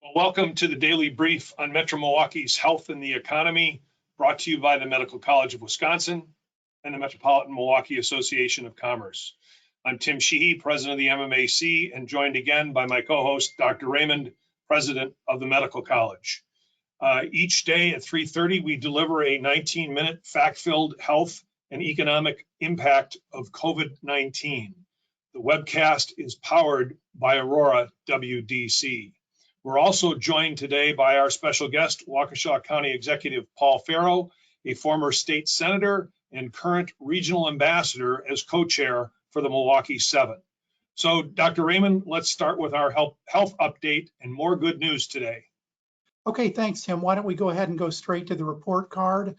Well, welcome to the Daily Brief on Metro Milwaukee's Health and the Economy, brought to you by the Medical College of Wisconsin and the Metropolitan Milwaukee Association of Commerce. I'm Tim Sheehy, president of the MMAC, and joined again by my co-host, Dr. Raymond, president of the Medical College. Each day at 3:30, we deliver a 19-minute fact-filled health and economic impact of COVID-19. The webcast is powered by Aurora WDC. We're also joined today by our special guest, Waukesha County Executive Paul Farrow, a former state senator and current regional ambassador as co-chair for the Milwaukee 7. So, Dr. Raymond, let's start with our health update and more good news today. Okay, thanks, Tim. Why don't we go ahead and go straight to the report card.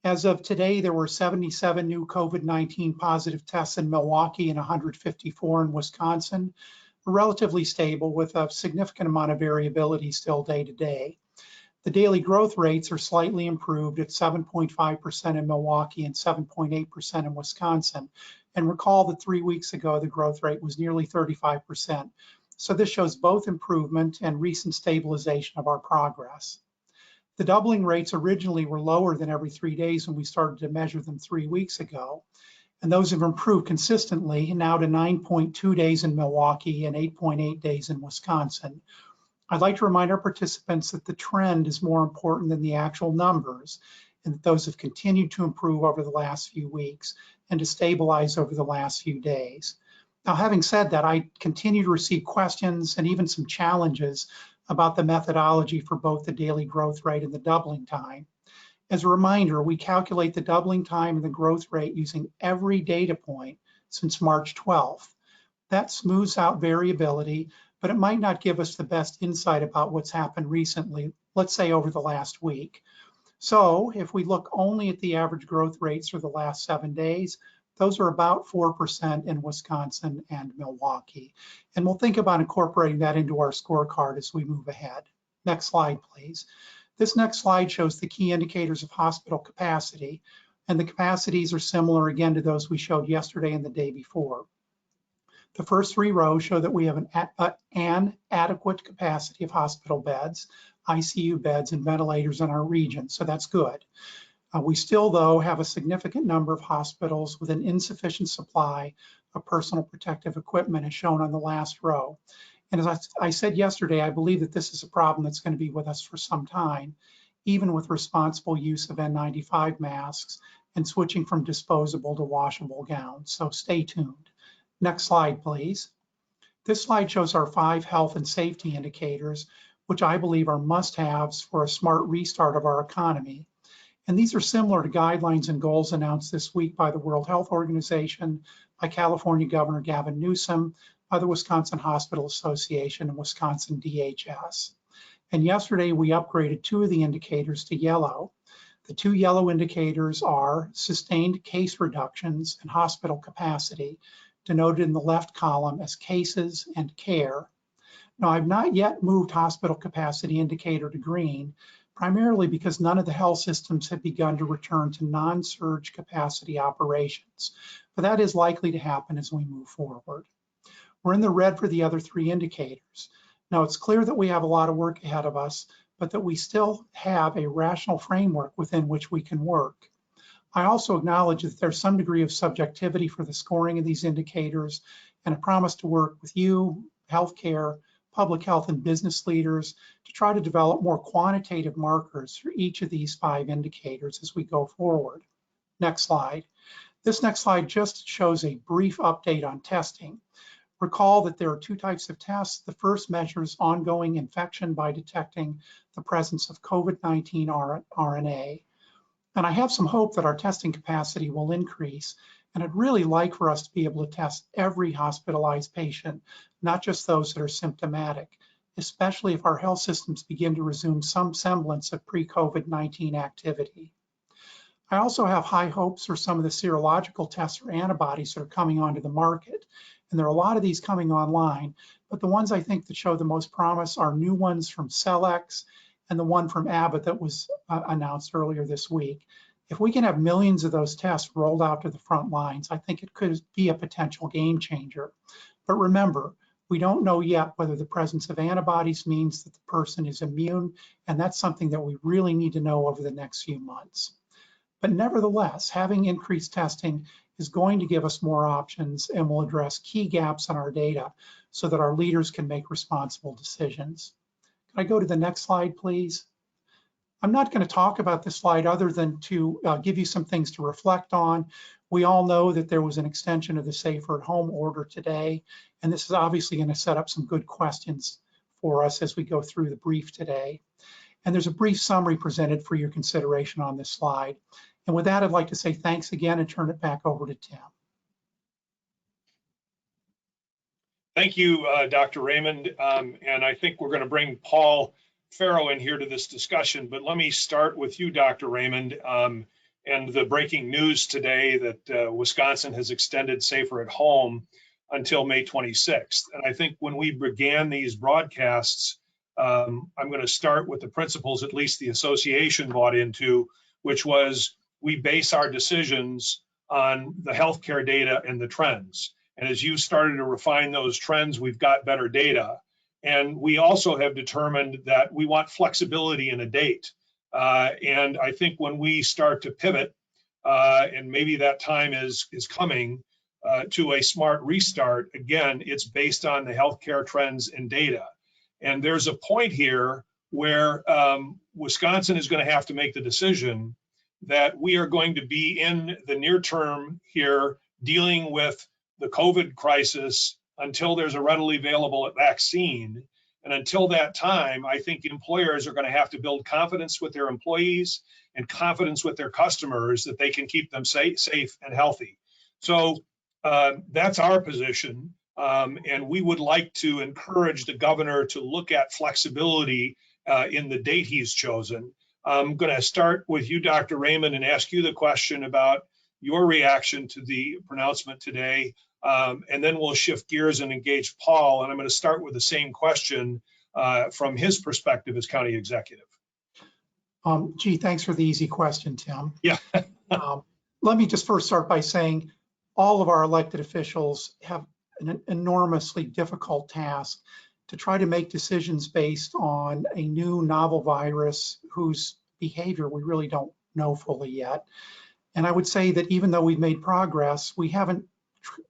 As of today, there were 77 new COVID-19 positive tests in Milwaukee and 154 in Wisconsin. Relatively stable with a significant amount of variability still day to day. The daily growth rates are slightly improved at 7.5% in Milwaukee and 7.8% in Wisconsin. And recall that 3 weeks ago, the growth rate was nearly 35%. So this shows both improvement and recent stabilization of our progress. The doubling rates originally were lower than every 3 days when we started to measure them 3 weeks ago. And those have improved consistently now to 9.2 days in Milwaukee and 8.8 days in Wisconsin. I'd like to remind our participants that the trend is more important than the actual numbers, and that those have continued to improve over the last few weeks and to stabilize over the last few days. Now, having said that, I continue to receive questions and even some challenges about the methodology for both the daily growth rate and the doubling time. As a reminder, we calculate the doubling time and the growth rate using every data point since March 12th. That smooths out variability, but it might not give us the best insight about what's happened recently, let's say over the last week. So if we look only at the average growth rates for the last 7 days, those are about 4% in Wisconsin and Milwaukee. And we'll think about incorporating that into our scorecard as we move ahead. Next slide, please. This next slide shows the key indicators of hospital capacity, and the capacities are similar again to those we showed yesterday and the day before. The first 3 rows show that we have an adequate capacity of hospital beds, ICU beds, and ventilators in our region, so that's good. We still, though, have a significant number of hospitals with an insufficient supply of personal protective equipment, as shown on the last row. And as I said yesterday, I believe that this is a problem that's going to be with us for some time, even with responsible use of N95 masks and switching from disposable to washable gowns. So stay tuned. Next slide, please. This slide shows our 5 health and safety indicators, which I believe are must-haves for a smart restart of our economy. And these are similar to guidelines and goals announced this week by the World Health Organization, by California Governor Gavin Newsom, by the Wisconsin Hospital Association and Wisconsin DHS. And yesterday we upgraded 2 of the indicators to yellow. The 2 yellow indicators are sustained case reductions and hospital capacity, denoted in the left column as cases and care. Now, I've not yet moved hospital capacity indicator to green, primarily because none of the health systems have begun to return to non-surge capacity operations, but that is likely to happen as we move forward. We're in the red for the other 3 indicators. Now, it's clear that we have a lot of work ahead of us, but that we still have a rational framework within which we can work. I also acknowledge that there's some degree of subjectivity for the scoring of these indicators, and a promise to work with you, healthcare, public health, and business leaders to try to develop more quantitative markers for each of these 5 indicators as we go forward. Next slide. This next slide just shows a brief update on testing. Recall that there are 2 types of tests. The first measures ongoing infection by detecting the presence of COVID-19 RNA. And I have some hope that our testing capacity will increase, and I'd really like for us to be able to test every hospitalized patient, not just those that are symptomatic, especially if our health systems begin to resume some semblance of pre-COVID-19 activity. I also have high hopes for some of the serological tests or antibodies that are coming onto the market. And there are a lot of these coming online, but the ones I think that show the most promise are new ones from Celex and the one from Abbott that was announced earlier this week. If we can have millions of those tests rolled out to the front lines, I think it could be a potential game changer. But remember, We don't know yet whether the presence of antibodies means that the person is immune, and that's something that we really need to know over the next few months. But nevertheless, having increased testing is going to give us more options and will address key gaps in our data so that our leaders can make responsible decisions. Can I go to the next slide, please? I'm not going to talk about this slide other than to give you some things to reflect on. We all know that there was an extension of the Safer at Home order today, and this is obviously going to set up some good questions for us as we go through the brief today. And there's a brief summary presented for your consideration on this slide. And with that, I'd like to say thanks again and turn it back over to Tim. Thank you, Dr. Raymond. And I think we're going to bring Paul Farrow in here to this discussion, but let me start with you, Dr. Raymond, and the breaking news today that Wisconsin has extended Safer at Home until May 26th. And I think when we began these broadcasts, I'm going to start with the principles at least the association bought into, which was we base our decisions on the healthcare data and the trends. And as you started to refine those trends, we've got better data. And we also have determined that we want flexibility in a date. And I think when we start to pivot, and maybe that time is coming to a smart restart, again, it's based on the healthcare trends and data. And there's a point here where Wisconsin is going to have to make the decision that we are going to be in the near term here dealing with the COVID crisis until there's a readily available vaccine. And until that time, I think employers are going to have to build confidence with their employees and confidence with their customers that they can keep them safe and healthy. So that's our position. And we would like to encourage the governor to look at flexibility in the date he's chosen. I'm going to start with you, Dr. Raymond, and ask you the question about your reaction to the pronouncement today. And then we'll shift gears and engage Paul. And I'm going to start with the same question from his perspective as county executive. Gee, thanks for the easy question, Tim. Yeah. Let me just first start by saying all of our elected officials have an enormously difficult task to try to make decisions based on a new novel virus whose behavior we really don't know fully yet. And I would say that even though we've made progress, we haven't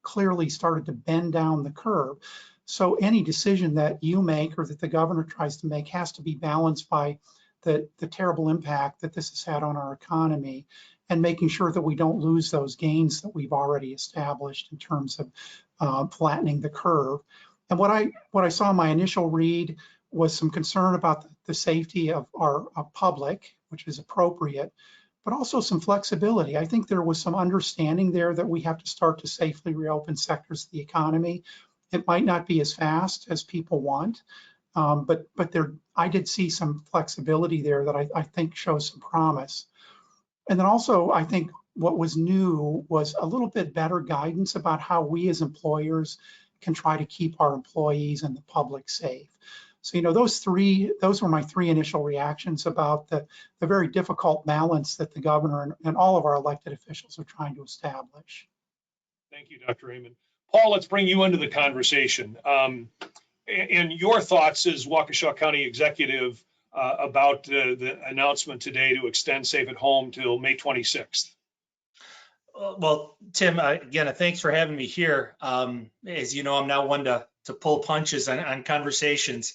clearly started to bend down the curve. So any decision that you make or that the governor tries to make has to be balanced by the terrible impact that this has had on our economy and making sure that we don't lose those gains that we've already established in terms of flattening the curve. And what I saw in my initial read was some concern about the safety of our public, which is appropriate, but also some flexibility. I think there was some understanding there that we have to start to safely reopen sectors of the economy. It might not be as fast as people want, but I did see some flexibility there that I think shows some promise. And then also, I think what was new was a little bit better guidance about how we as employers can try to keep our employees and the public safe. So, those were my three initial reactions about the very difficult balance that the governor and all of our elected officials are trying to establish. Thank you, Dr. Raymond. Paul, let's bring you into the conversation. And your thoughts as Waukesha County Executive about the announcement today to extend Safe at Home till May 26th. Well, Tim, again, thanks for having me here. As you know, I'm not one to pull punches on conversations.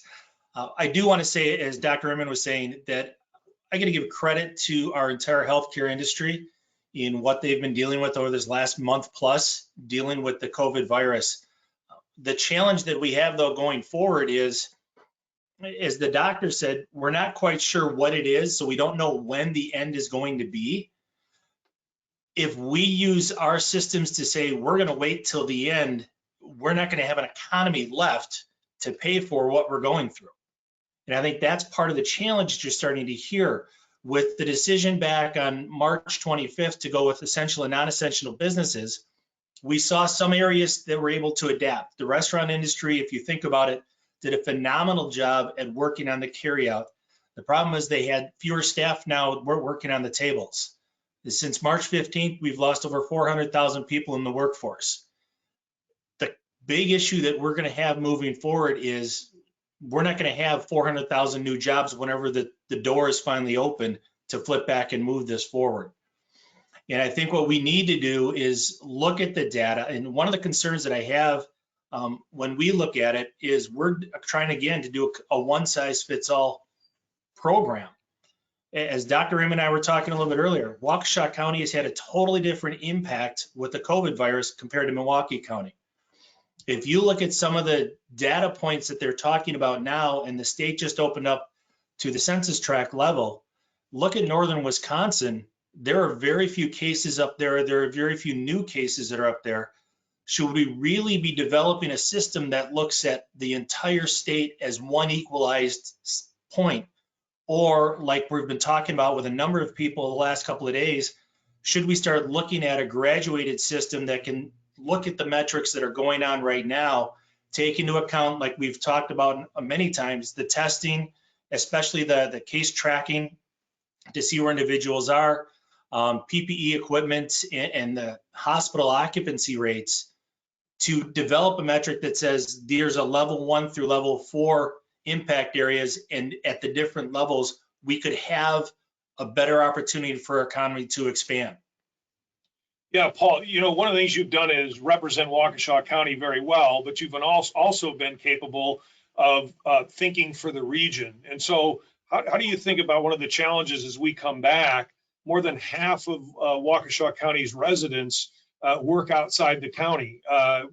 I do want to say, as Dr. Raymond was saying, that I got to give credit to our entire healthcare industry in what they've been dealing with over this last month plus, dealing with the COVID virus. The challenge that we have, though, going forward is, as the doctor said, we're not quite sure what it is, so we don't know when the end is going to be. If we use our systems to say we're going to wait till the end, we're not going to have an economy left to pay for what we're going through. And I think that's part of the challenge that you're starting to hear with the decision back on March 25th to go with essential and non-essential businesses. We saw some areas that were able to adapt. The restaurant industry, if you think about it, did a phenomenal job at working on the carryout. The problem is they had fewer staff now working on the tables. Since March 15th, we've lost over 400,000 people in the workforce. big issue that we're going to have moving forward is we're not going to have 400,000 new jobs whenever the door is finally open to flip back and move this forward. And I think what we need to do is look at the data. And one of the concerns that I have when we look at it is we're trying again to do a one-size-fits-all program. As Dr. Im and I were talking a little bit earlier, Waukesha County has had a totally different impact with the COVID virus compared to Milwaukee County. If you look at some of the data points that they're talking about now, and the state just opened up to the census tract level, look at northern Wisconsin. There are very few cases up there. There are very few new cases that are up there. Should we really be developing a system that looks at the entire state as one equalized point? Or like we've been talking about with a number of people the last couple of days, should we start looking at a graduated system that can look at the metrics that are going on right now, take into account, like we've talked about many times, the testing, especially the case tracking to see where individuals are, PPE equipment, and the hospital occupancy rates, to develop a metric that says there's a level 1 through level 4 impact areas, and at the different levels, we could have a better opportunity for our economy to expand. Yeah, Paul, one of the things you've done is represent Waukesha County very well, but you've also been capable of thinking for the region. And so how do you think about one of the challenges as we come back? More than half of Waukesha County's residents work outside the county,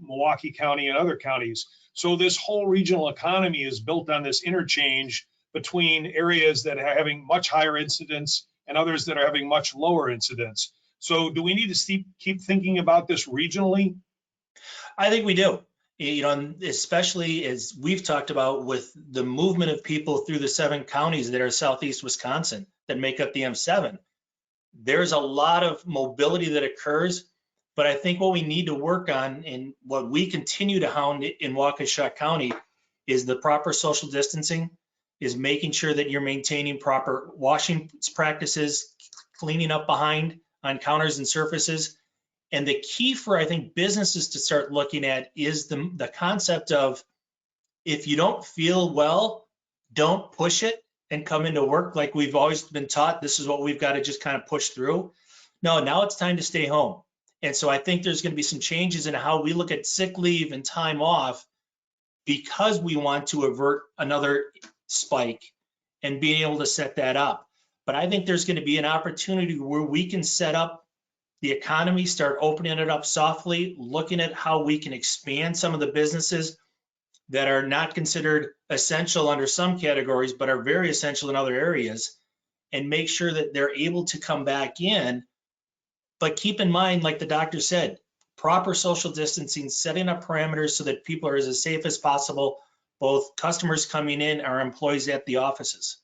Milwaukee County and other counties. So this whole regional economy is built on this interchange between areas that are having much higher incidence and others that are having much lower incidence. So do we need to keep thinking about this regionally? I think we do. Especially as we've talked about with the movement of people through the 7 counties that are southeast Wisconsin that make up the M7. There's a lot of mobility that occurs, but I think what we need to work on, and what we continue to hound in Waukesha County, is the proper social distancing, is making sure that you're maintaining proper washing practices, cleaning up behind on counters and surfaces. And the key for, I think, businesses to start looking at is the concept of, if you don't feel well, don't push it and come into work like we've always been taught. This is what we've got to just kind of push through. No, now it's time to stay home. And so I think there's going to be some changes in how we look at sick leave and time off, because we want to avert another spike and being able to set that up. But I think there's going to be an opportunity where we can set up the economy, start opening it up softly, looking at how we can expand some of the businesses that are not considered essential under some categories, but are very essential in other areas, and make sure that they're able to come back in. But keep in mind, like the doctor said, proper social distancing, setting up parameters so that people are as safe as possible, both customers coming in, our employees at the offices.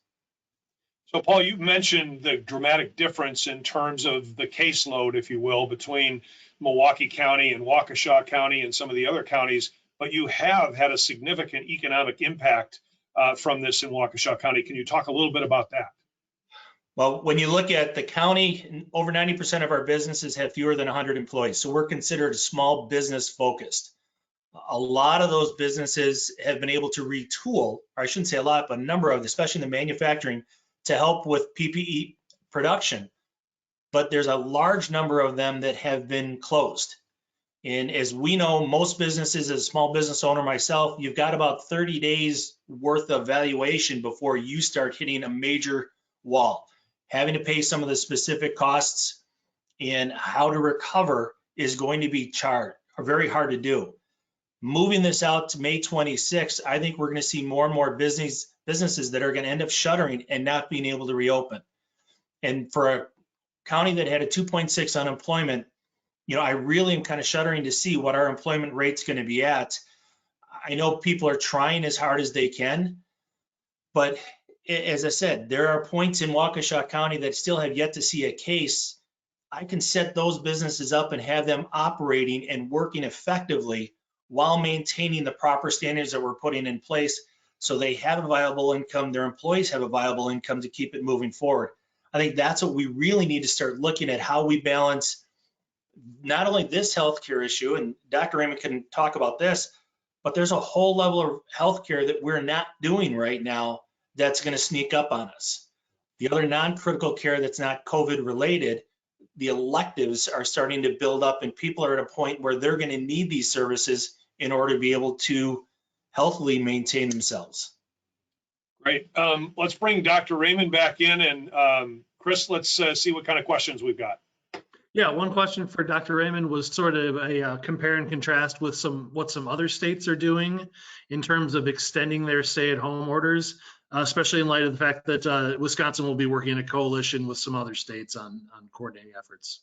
So Paul, you mentioned the dramatic difference in terms of the caseload, if you will, between Milwaukee County and Waukesha County and some of the other counties, but you have had a significant economic impact from this in Waukesha County. Can you talk a little bit about that? Well, when you look at the county, over 90% of our businesses have fewer than 100 employees. So we're considered small business focused. A lot of those businesses have been able to retool, or I shouldn't say a lot, but a number of, especially in the manufacturing, to help with PPE production. But there's a large number of them that have been closed. And as we know, most businesses, as a small business owner myself, you've got about 30 days worth of valuation before you start hitting a major wall. Having to pay some of the specific costs and how to recover is going to be very hard to do. Moving this out to May 26th, I think we're going to see more and more businesses that are going to end up shuttering and not being able to reopen. And for a county that had a 2.6 unemployment, I really am kind of shuddering to see what our employment rate's going to be at. I know people are trying as hard as they can, but as I said, there are points in Waukesha County that still have yet to see a case. I can set those businesses up and have them operating and working effectively while maintaining the proper standards that we're putting in place, so they have a viable income, their employees have a viable income to keep it moving forward. I think that's what we really need to start looking at, how we balance not only this healthcare issue, and Dr. Raymond can talk about this, but there's a whole level of healthcare that we're not doing right now that's going to sneak up on us. The other non-critical care that's not COVID related, the electives are starting to build up, and people are at a point where they're going to need these services in order to be able to healthily maintain themselves. Great. Let's bring Dr. Raymond back in, and Chris, let's see what kind of questions we've got. Yeah, one question for Dr. Raymond was sort of a compare and contrast with what some other states are doing in terms of extending their stay-at-home orders, especially in light of the fact that Wisconsin will be working in a coalition with some other states on coordinating efforts.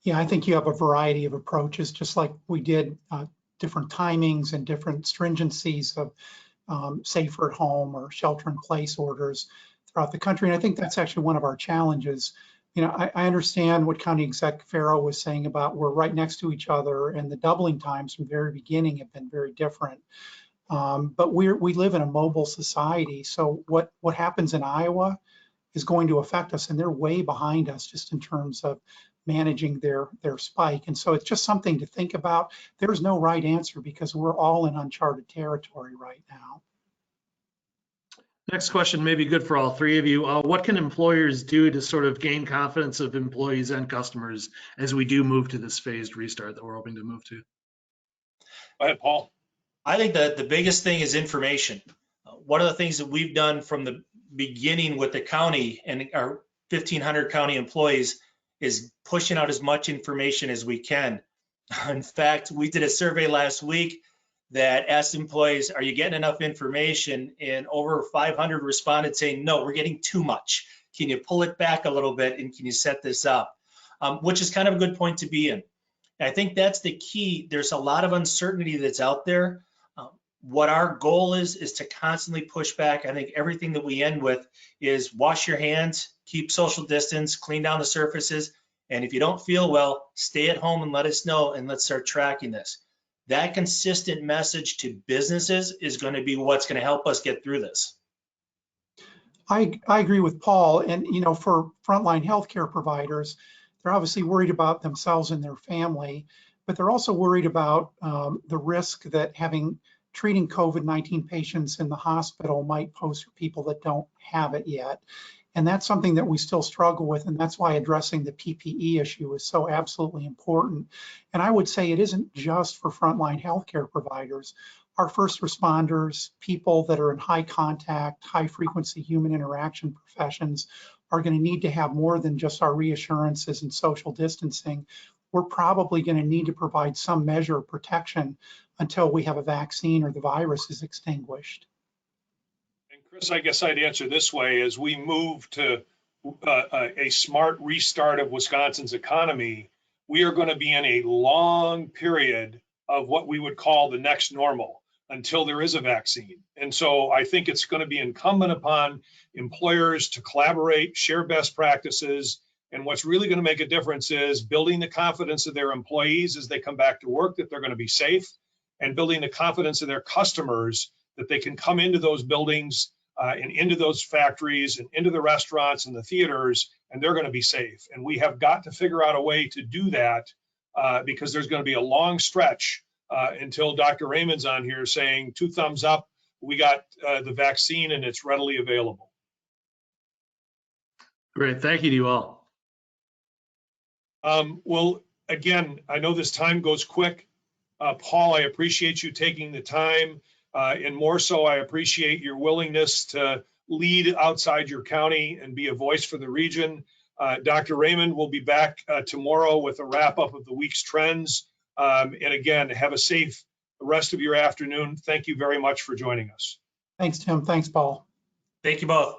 Yeah, I think you have a variety of approaches, just like we did different timings and different stringencies of safer at home or shelter in place orders throughout the country. And I think that's actually one of our challenges. You know, I understand what County Exec Farrow was saying about we're right next to each other, and the doubling times from the very beginning have been very different. But we live in a mobile society, so what happens in Iowa is going to affect us, and they're way behind us just in terms of managing their spike. And so it's just something to think about. There's no right answer because we're all in uncharted territory right now. Next question may be good for all three of you. What can employers do to sort of gain confidence of employees and customers as we do move to this phased restart that we're hoping to move to? Go ahead, Paul. I think that the biggest thing is information. One of the things that we've done from the beginning with the county and our 1,500 county employees is pushing out as much information as we can. In fact, we did a survey last week that asked employees, are you getting enough information? And over 500 responded saying, no, we're getting too much. Can you pull it back a little bit and can you set this up? Which is kind of a good point to be in. And I think that's the key. There's a lot of uncertainty that's out there. What our goal is to constantly push back. I think everything that we end with is wash your hands, keep social distance, clean down the surfaces. And if you don't feel well, stay at home and let us know, and let's start tracking this. That consistent message to businesses is going to be what's going to help us get through this. I agree with Paul. And, you know, for frontline healthcare providers, they're obviously worried about themselves and their family, but they're also worried about the risk that treating COVID-19 patients in the hospital might pose for people that don't have it yet. And that's something that we still struggle with, and that's why addressing the PPE issue is so absolutely important. And I would say it isn't just for frontline healthcare providers. Our first responders, people that are in high contact, high frequency human interaction professions are going to need to have more than just our reassurances and social distancing. We're probably going to need to provide some measure of protection until we have a vaccine or the virus is extinguished. And Chris, I guess I'd answer this way: as we move to a smart restart of Wisconsin's economy, we are going to be in a long period of what we would call the next normal until there is a vaccine. And so I think it's going to be incumbent upon employers to collaborate, share best practices. And what's really going to make a difference is building the confidence of their employees as they come back to work that they're going to be safe, and building the confidence of their customers that they can come into those buildings and into those factories and into the restaurants and the theaters, and they're going to be safe. And we have got to figure out a way to do that because there's going to be a long stretch until Dr. Raymond's on here saying 2 thumbs up, we got the vaccine and it's readily available. Great, thank you to you all. Well, again, I know this time goes quick. Paul, I appreciate you taking the time, and more so, I appreciate your willingness to lead outside your county and be a voice for the region. Dr. Raymond will be back tomorrow with a wrap up of the week's trends. And again, have a safe rest of your afternoon. Thank you very much for joining us. Thanks, Tim. Thanks, Paul. Thank you both.